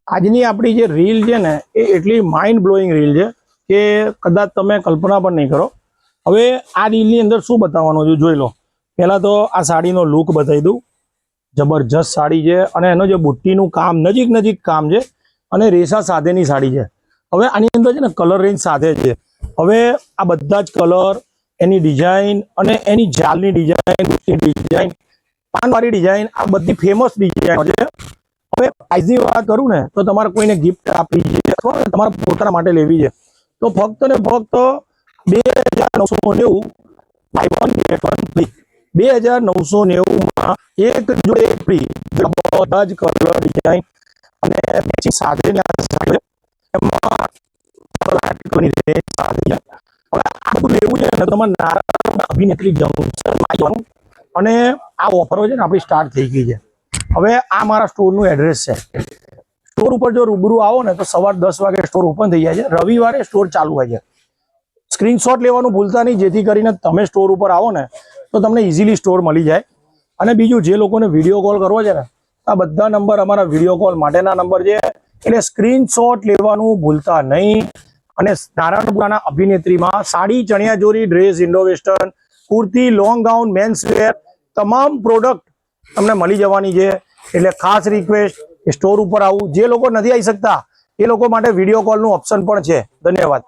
આજની આપણી જે રીલ છે ને એ એટલી માઇન્ડ બ્લોઈંગ રીલ છે કે કદાચ તમે કલ્પના પણ નહીં કરો. હવે આ રીલની અંદર શું બતાવવાનું છે જોઈ લો. પહેલાં તો આ સાડીનો લુક બતાવી દઉં. જબરજસ્ત સાડી છે અને એનો જે બુટ્ટીનું કામ નજીક કામ છે અને રેસા સાથેની સાડી છે. હવે આની અંદર છે ને કલર રેન્જ સાથે છે. હવે આ બધા જ કલર, એની ડિઝાઇન અને એની જાલની ડિઝાઇન, પાનવાળી ડિઝાઇન, આ બધી ફેમસ ડિઝાઇન છે. હવે પ્રાઇઝની વાત કરું ને તો તમારે કોઈને ગિફ્ટ આપવી છે અથવા તમારા પોતાના માટે લેવી છે તો ફક્ત ને ફક્ત 2990 2990 એક જોડે એક ફ્રી. બધા જ કલર, ડિઝાઇન અને મેચિંગ સાથેની આ સાડી એમાં લેવું છે ને તમારે નારાયણ અભિનેત્રી જંકશનમાં આવવાનું અને આ ઓફરો છે ને આપણી સ્ટાર્ટ થઈ ગઈ છે. હવે આ મારા સ્ટોરનું એડ્રેસ છે. સ્ટોર ઉપર જો રૂબરૂ આવો ને તો સવાર 10 વાગે સ્ટોર ઓપન થઈ જાય છે. રવિવારે સ્ટોર ચાલુ હોય છે. સ્ક્રીનશોટ લેવાનું ભૂલતા નહીં, જેથી કરીને તમે સ્ટોર ઉપર આવો ને તો તમને ઇઝીલી સ્ટોર મળી જાય. અને બીજું, જે લોકોને વિડીયો કોલ કરવો છે ને, આ બધા નંબર અમારા વિડીયો કોલ માટેના નંબર છે, એટલે સ્ક્રીનશોટ લેવાનું ભૂલતા નહીં. અને નારાયણપુરાના અભિનેત્રીમાં sari, chaniya choli, dress, Indo western, kurti, long gown, men's wear તમામ પ્રોડક્ટ તમને મળી જવાની છે. એટલે ખાસ રિક્વેસ્ટ સ્ટોર ઉપર આવું. જે લોકો નથી આવી શકતા એ લોકો માટે વિડીયો કોલનું ઓપ્શન પણ છે. ધન્યવાદ.